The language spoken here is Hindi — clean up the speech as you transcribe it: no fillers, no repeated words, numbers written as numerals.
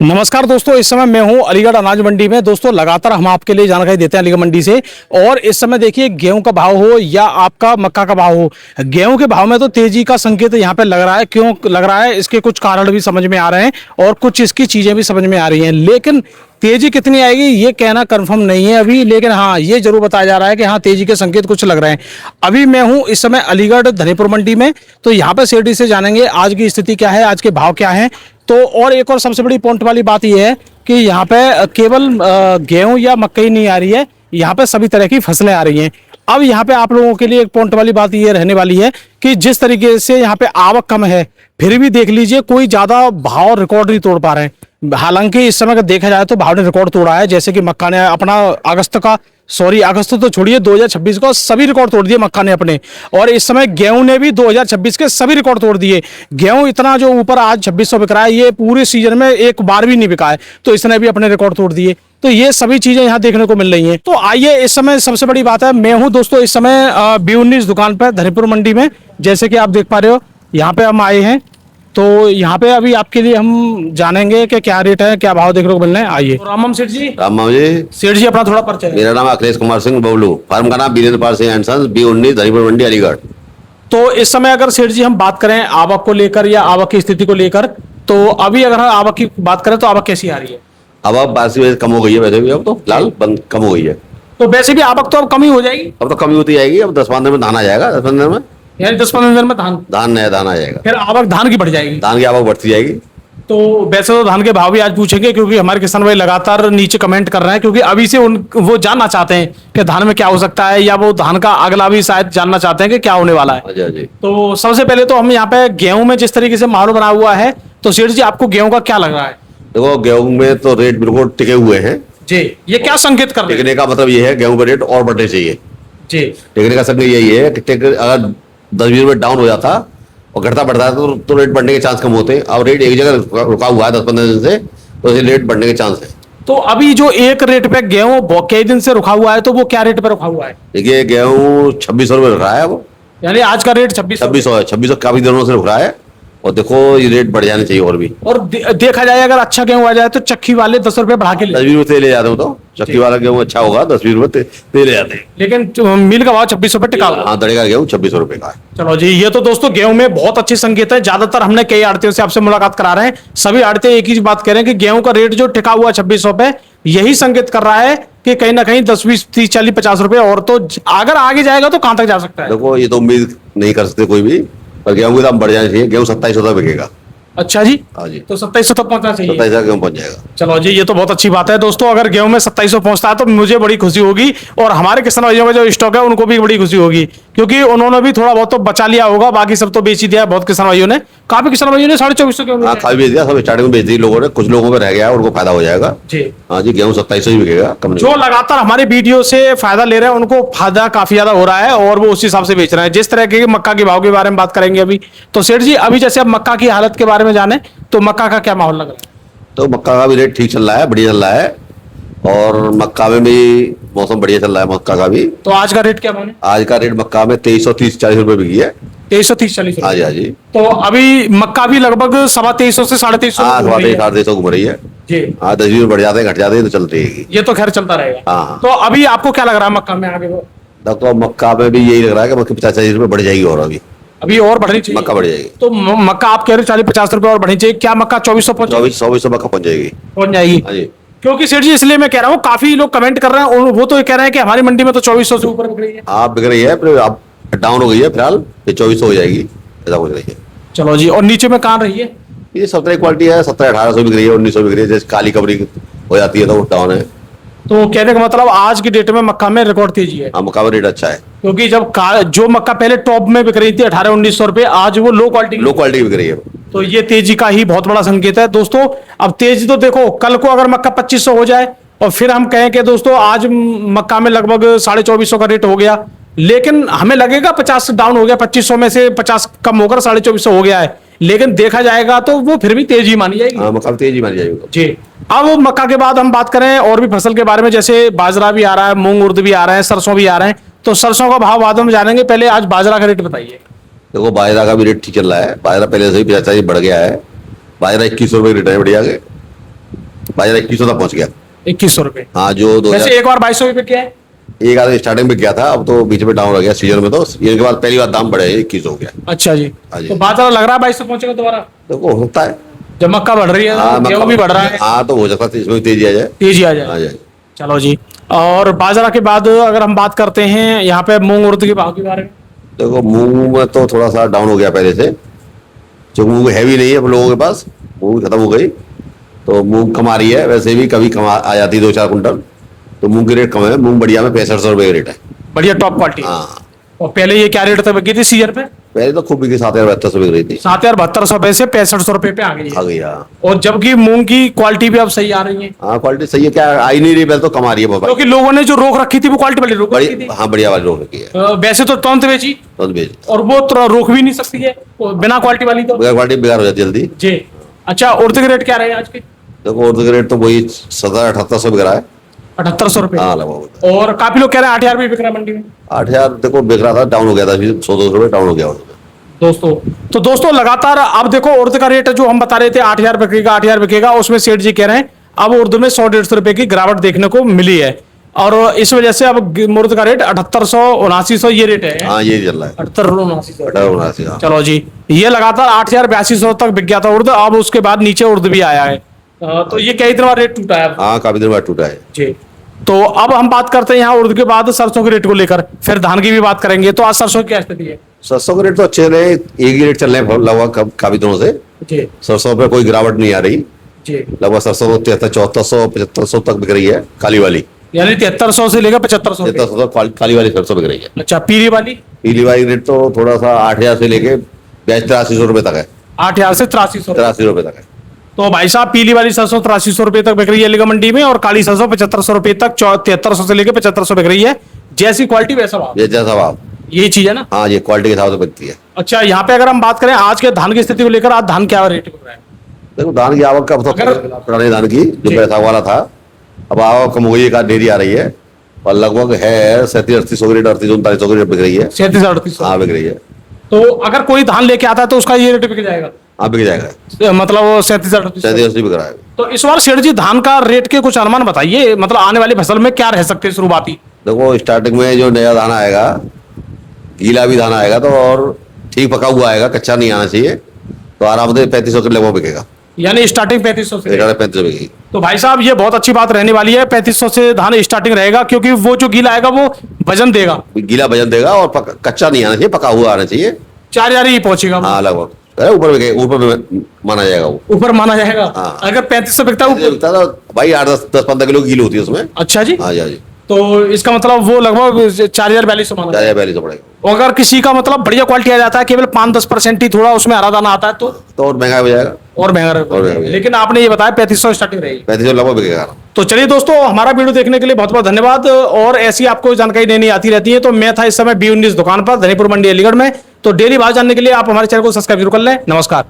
नमस्कार दोस्तों, इस समय मैं हूं अलीगढ़ अनाज मंडी में। दोस्तों लगातार हम आपके लिए जानकारी देते हैं अलीगढ़ मंडी से। और इस समय देखिए, गेहूं का भाव हो या आपका मक्का का भाव हो, गेहूं के भाव में तो तेजी का संकेत यहां पे लग रहा है। क्यों लग रहा है, इसके कुछ कारण भी समझ में आ रहे हैं और कुछ इसकी चीजें भी समझ में आ रही हैं। लेकिन तेजी कितनी आएगी ये कहना कंफर्म नहीं है अभी, लेकिन हाँ ये जरूर बताया जा रहा है कि हाँ तेजी के संकेत कुछ लग रहे हैं। अभी मैं हूँ इस समय अलीगढ़ धनीपुर मंडी में, तो यहाँ पे सेठी से जानेंगे आज की स्थिति क्या है, आज के भाव क्या है। तो और एक और सबसे बड़ी पॉइंट वाली बात यह है कि यहाँ पे केवल गेहूं या मकई नहीं आ रही है, यहाँ पे सभी तरह की फसलें आ रही हैं। अब यहाँ पे आप लोगों के लिए एक पॉइंट वाली बात ये रहने वाली है कि जिस तरीके से यहाँ पे आवक कम है, फिर भी देख लीजिए कोई ज्यादा भाव रिकॉर्ड नहीं तोड़ पा रहे हैं। हालांकि इस समय अगर देखा जाए तो भाव ने रिकॉर्ड तोड़ा है, जैसे कि मक्का ने अपना अगस्त तो छोड़िए 2026 को सभी रिकॉर्ड तोड़ दिए मक्का ने अपने। और इस समय गेहूं ने भी 2026 के सभी रिकॉर्ड तोड़ दिए। गेहूं इतना जो ऊपर आज 2600 बिक रहा है, ये पूरे सीजन में एक बार भी नहीं बिका है, तो इसने भी अपने रिकॉर्ड तोड़ दिए। तो ये सभी चीजें यहाँ देखने को मिल रही हैं। तो आइए, इस समय सबसे बड़ी बात है, मैं हूँ दोस्तों इस समय B19 दुकान पर धनीपुर मंडी में। जैसे कि आप देख पा रहे हो, यहाँ पे हम आए हैं, तो यहाँ पे अभी आपके लिए हम जानेंगे कि क्या रेट है, क्या भाव देखने को मिल रहे हैं। आइए। तो राम सेठ जी। राम जी। सेठ जी अपना थोड़ा परिचय। मेरा नाम अखिलेश कुमार सिंह बबलू, फार्म का नाम Virendra Pal Singh and sons, B19 Dhanipur Mandi Aligarh. तो इस समय अगर सेठ जी हम बात करें आवक को लेकर या आवक की स्थिति को लेकर, तो अभी अगर हम आवक की बात करें तो आवक कैसी आ रही है? अब बारिश वजह कम हो गई है, वैसे भी अब तो फिलहाल बंद कम हो गई है। तो वैसे भी आवक तो अब कम ही हो जाएगी। अब तो कमी होती जाएगी, अब 10-15 दिन में धान आ जाएगा। 10-15 दिन में यानी 10-15 दिन में धान नया धान आ जाएगा। फिर आवक धान की बढ़ जाएगी। धान की आवक बढ़ती जाएगी। तो वैसे तो धान के भाव भी आज पूछेंगे, क्योंकि हमारे किसान भाई लगातार नीचे कमेंट कर रहे हैं, क्योंकि अभी से वो जानना चाहते हैं कि धान में क्या हो सकता है, या वो धान का अगला भी शायद जानना चाहते हैं कि क्या होने वाला है। जी। तो सबसे पहले तो हम यहाँ पे गेहूं में जिस तरीके से माहौल बना हुआ है, तो सेठ जी आपको गेहूं का क्या लग रहा है? देखो, गेहूं में तो रेट बिल्कुल टिके हुए हैं जी। ये क्या संकेत कर रहे हैं? टिकने का मतलब ये है गेहूं का रेट और बढ़ने चाहिए जी। टिकने का संकेत यही है कि अगर 10-20 रुपये डाउन हो जाता और घटता बढ़ता है तो रेट बढ़ने के चांस कम होते हैं। अब रेट एक जगह रुका हुआ है 10-15 दिन से, तो इसे रेट बढ़ने के चांस है। तो अभी जो एक रेट पे गेहूं कई दिन से रुका हुआ है, तो वो क्या रेट पे रुका हुआ है? देखिए, गेहूं 2600 रुपये रखा है अब, यानी आज का रेट 2600 है। 2600 काफी दिनों से रुक रहा है, और देखो ये रेट बढ़ जाने चाहिए और भी। और देखा जाए अगर अच्छा गेहूं आ जाए तो चक्की वाले 10 रुपए बढ़ा के 10-20 रुपये ले जाते हो, तो चक्की वाला गेहूं अच्छा होगा 10-20 रुपये ले जाते हैं। लेकिन मिल का भाव 2600 रुपए टिका हुआ। हाँ, दड़े का गेहूं 2600 रुपये का है। चलो जी, ये तो दोस्तों गेहूं में बहुत अच्छे संकेत है। ज्यादातर हमने कई आड़तियों से आपसे मुलाकात करा रहे हैं, सभी आड़ते एक ही बात कह रहे हैं कि गेहूं का रेट जो टिका हुआ 2600 पे, यही संकेत कर रहा है कि कहीं ना कहीं 10, 20, 30, 40, 50 रुपए और तो अगर आगे जाएगा तो कहां तक जा सकता है? देखो, ये तो उम्मीद नहीं कर सकते कोई भी, पर गेहूं के दाम बढ़ जाने चाहिए। गेहूं 2700 तक बिकेगा। अच्छा जी। हाँ जी। तो 2700 तक पहुंचना चाहिए। 27,000 गेहूं पहुंच जाएगा। चलो जी, ये तो बहुत अच्छी बात है दोस्तों। अगर गेहूं में 2700 पहुंचता है तो मुझे बड़ी खुशी होगी, और हमारे किसान भाइयों का जो स्टॉक है उनको भी बड़ी खुशी होगी, क्योंकि उन्होंने भी थोड़ा बहुत तो बचा लिया होगा, बाकी सब तो बेच ही दिया है। बहुत किसान भाइयों ने, काफी किसान भाइयों ने 2450 गेहूं हाँ, काफी बेच दिया, सब स्टार्टिंग में बेच दी लोगों ने। कुछ लोगों में रह गया, उनको फायदा हो जाएगा जी। हाँ जी, गेहूं 2700 ही बिकेगा, कम नहीं। जो लगातार हमारे वीडियो से फायदा ले रहे हैं उनको फायदा काफी ज्यादा हो रहा है, और वो उस हिसाब से बेच रहे हैं। जिस तरह के मक्का के भाव के बारे में बात करेंगे अभी, तो सेठ जी अभी जैसे अब मक्का की हालत के बारे में जाने, तो मक्का का क्या माहौल लग रहा है? तो मक्का का भी रेट ठीक चल रहा है, बढ़िया चल रहा है, और मक्का में भी मौसम बढ़िया चल रहा है मक्का का भी। तो आज का रेट क्या माने? आज का रेट मक्का में 2330-40 रुपए बिकी है। 2330-40? हाँ जी, हाँ जी। तो अभी मक्का भी लगभग 2350 से 2350 हाँ, 2350 घूम रही है जी। हाँ, 10-20 बढ़ जाते हैं, घट जाते हैं, तो चलती रहेगी। ये तो खैर चलता रहेगा। हाँ। तो अभी आपको क्या लग रहा है मक्का में आगे? तो मक्का में भी यही लग रहा है कि मक्का 50-40 रुपए बढ़ जाएगी, और अभी और बढ़नी चाहिए। मक्का बढ़ जाएगी। तो मक्का आप कह रहे हो 40-50 रुपए और बढ़नी चाहिए, क्या मक्का 2400 2400 मक्का पहुंच जाएगी? पहुंच जाएगी। हाँ जी। क्योंकि सेठ जी इसलिए मैं कह रहा हूँ, काफी लोग कमेंट कर रहे हैं, वो तो कह रहे हैं कि हमारी मंडी में तो 2400 से ऊपर बिक रही है। आप बिक रही है, फिर आप डाउन हो गई है, फिलहाल फिर 2400 हो जाएगी, ऐसा कुछ नहीं है। चलो जी, और नीचे में कहाँ रही है? ये 17 क्वालिटी है, 1700-1800 बिक रही है, 1900 बिक रही है। जैसे काली कबरी हो जाती है तो वो डाउन है। तो कहने का मतलब आज की डेट में मक्का में रिकॉर्ड तेजी है। हाँ, मक्का में रेट अच्छा है, क्योंकि जब जो मक्का पहले टॉप में बिक रही थी 1800-1900 रुपए, आज वो लो क्वालिटी की बिक रही है। तो ये तेजी का ही बहुत बड़ा संकेत है दोस्तों। अब तेजी तो देखो, कल को अगर मक्का 2500 हो जाए और फिर हम कहें कि दोस्तों आज मक्का में लगभग 2450 का रेट हो गया, लेकिन हमें लगेगा 50 डाउन हो गया, 2500 में से 50 कम होकर 2450 हो गया है, लेकिन देखा जाएगा तो वो फिर भी तेजी मानी जाएगी। हाँ, मक्का तेजी मानी जाएगी जी। अब मक्का के बाद हम बात करें और भी फसल के बारे में, जैसे बाजरा भी आ रहा है, मूंग उर्द भी आ रहे हैं, सरसों भी आ रहे हैं। तो सरसों का भाव बाद में जानेंगे, पहले आज बाजरा का रेट बताइए। देखो, बाजरा का भी रेट ठीक चल रहा है। बाजरा पहले से ही 50 बढ़ गया है। बाजरा 2100 रुपये रेट है बढ़िया के। बाजार 2100 तक पहुंच गया। 2100 रुपए। हाँ, जो 2000 वैसे एक बार 2200 रुपए क्या है? एक आधे स्टार्टिंग में गया था, अब तो बीच में डाउन हो गया सीजन में, तो सीजन के बाद पहली बार दाम बढ़े 21 हो गया। अच्छा जी। हाँ जी। तो बाजार लग रहा है 2200 पहुंचेगा दोबारा? देखो होता है। जब मक्का बढ़ रही है, हाँ, गेहूं भी बढ़ रहा है, हाँ, तो हो सकता है इसमें भी तेजी आ जाए। तेजी आ आ जाए। जाए। चलो जी। और बाजरा के बाद अगर हम बात करते हैं यहाँ पे मूंग उर्द के भाव के बारे में। देखो मूंग में तो थोड़ा सा डाउन हो गया पहले से, जो मूंग हैवी नहीं है अब लोगों के पास, मूंग खत्म हो गई, तो मूंग कम आ रही है। वैसे भी कभी कम आ जाती है 2-4 कुंटल, तो मूंग की रेट कम है। मूंग बढ़िया में 6500 रुपये का रेट है। बढ़िया टॉप क्वालिटी। हाँ, और पहले ये क्या रेट था बिकी थी सीजन पे? पहले तो खूब बिकी 7200 बिक रही थी। 7200 रुपए से 6500 रुपए पे आ गई आ है। गई। हाँ, और जबकि मूंग की क्वालिटी भी अब सही आ रही है, हाँ, क्वालिटी सही है, क्या आई नहीं रही, पहले तो कम आ रही है बहुत। क्योंकि लोगों ने जो रोक रखी थी वो क्वालिटी वाली रोक रखी थी। हाँ, बढ़िया वाली रोक रखी है। वैसे तो तुरंत बेची, तो बेच और वो तो रोक भी नहीं सकती है वो बिना क्वालिटी वाली तो। बगैर क्वालिटी बेकार हो जाती है जल्दी। जी। अच्छा, उर्द के रेट क्या रहे आज के? देखो उर्दू का रेट तो वही 1700-7800 बिक रहा है। 7800 रुपए। हाँ, लगभग और काफी लोग कह रहे हैं 8000 भी बिक रहा है मंडी में। 8000 देखो बिक रहा था, डाउन हो गया था, 100-200 रुपये डाउन हो गया उर्दू में। दोस्तों, तो दोस्तों लगातार अब देखो उर्द का रेट जो हम बता रहे थे 8000 बिकेगा, 8000 बिकेगा, उसमें सेठ जी कह रहे हैं अब उर्दू में 100-150 रुपए की गिरावट देखने को मिली है, और इस वजह से अब उर्द का रेट 7800 7900 ये रेट है। हाँ, ये चल रहा है। 78-7900। 18-79। हाँ। चलो जी, ये लगातार 8000 8200 तक बिक गया था उर्द, अब उसके बाद नीचे उर्द भी आया है। तो ये कई दिन बाद रेट टूटा है अब। हाँ, काफी दिन बाद टूटा है। जी। तो अब हम बात करते हैं यहाँ उर्द के बाद सरसों के रेट को लेकर, फिर धान की भी बात करेंगे। तो आज सरसों की क्या स्थिति है? सरसों के रेट तो अच्छे रहे, एक ही रेट चल रहे हैं लगभग काफी दिनों से। जी सरसों पे कोई गिरावट नहीं आ रही। जी। लगभग सरसों 7300-7400 तक बिक रही है, काली वाली। यानी 7300 से लेकर 7500 रुपए। 7300 तक काली वाली सरसों बिक रही है। अच्छा, पीली वाली? पीली वाली रेट तो थोड़ा सा 8000 से लेके 8300 रुपये तक है। 8000 से 8300। 83 रुपये तक है। तो भाई साहब, पीली वाली सरसों 8300 रुपए तक बिक रही है अलीगढ़ मंडी में, और काली सरसों 7500 रुपए तक, 7300 से लेकर 7500 बिक रही है। जैसी क्वालिटी वैसा भाव, ये जैसा भाव। यही चीज है ना? हाँ, ये क्वालिटी के हिसाब से बिकती है। अच्छा, यहाँ पे अगर हम बात करें आज के धान की स्थिति को लेकर, आज धान क्या रेट बिक रहा है? देखो धान की आवक का तो पुराने धान की जो जी। पैसा वाला था, अब आवक कम हो गई, एक आध ढेरी आ रही है, और लगभग है 37-38 का रेट, 38-39 का रेट बिक रही है। 3700-3800। हाँ, बिक रही है। तो अगर कोई धान लेके आता है तो उसका ये रेट बिक जाएगा? हाँ, बिक जाएगा। मतलब 3700-3800। 37-80 बिक रहा है। तो इस बार सेठ जी धान का रेट के कुछ अनुमान बताइए, मतलब आने वाली फसल में क्या रह सकते हैं शुरुआती? देखो स्टार्टिंग में जो नया दाना आएगा, गीला भी दाना आएगा, तो और ठीक पका हुआ आएगा, कच्चा नहीं आना चाहिए, तो आराम से 3500 के लगभग बिकेगा। यानी स्टार्टिंग 3500 से? 3500 बिकेगी। तो भाई साहब, ये बहुत अच्छी बात रहने वाली है, 3500 से धान स्टार्टिंग रहेगा, क्योंकि वो जो गीला आएगा वो वजन देगा। गीला वजन देगा, और कच्चा नहीं आना चाहिए, पका हुआ आना चाहिए। 4000 ही पहुंचेगा वो। हाँ, लगभग ऊपर बिकेगा, ऊपर में माना जाएगा वो। ऊपर माना जाएगा। हाँ। अगर 3500 बिकता है ऐसे बिकता था भाई, 8-10-15 किलो गील होती है उसमें। अच्छा जी। हाँ जी, हाँ जी। तो इसका मतलब वो लगभग 4000-4200 माना जाएगा। 4000-4200 पड़ेगा। और अगर किसी का मतलब बढ़िया क्वालिटी आ जाता है, केवल 5-10% ही थोड़ा उसमें हरा दाना आता है, तो और महंगा हो जाएगा। और महंगा और महंगा रहेगा। हो लेकिन आपने ये बताया 3500 स्टार्टिंग रहेगी। 3500 लगभग बिकेगा। तो चलिए दोस्तों, हमारा वीडियो देखने के लिए बहुत बहुत धन्यवाद, और ऐसी आपको जानकारी देनी आती रहती है। तो मैं था इस समय B19 दुकान पर, धनीपुर मंडी अलीगढ़ में। तो डेली भाव जानने के लिए आप हमारे चैनल को सब्सक्राइब जरूर कर लें। नमस्कार।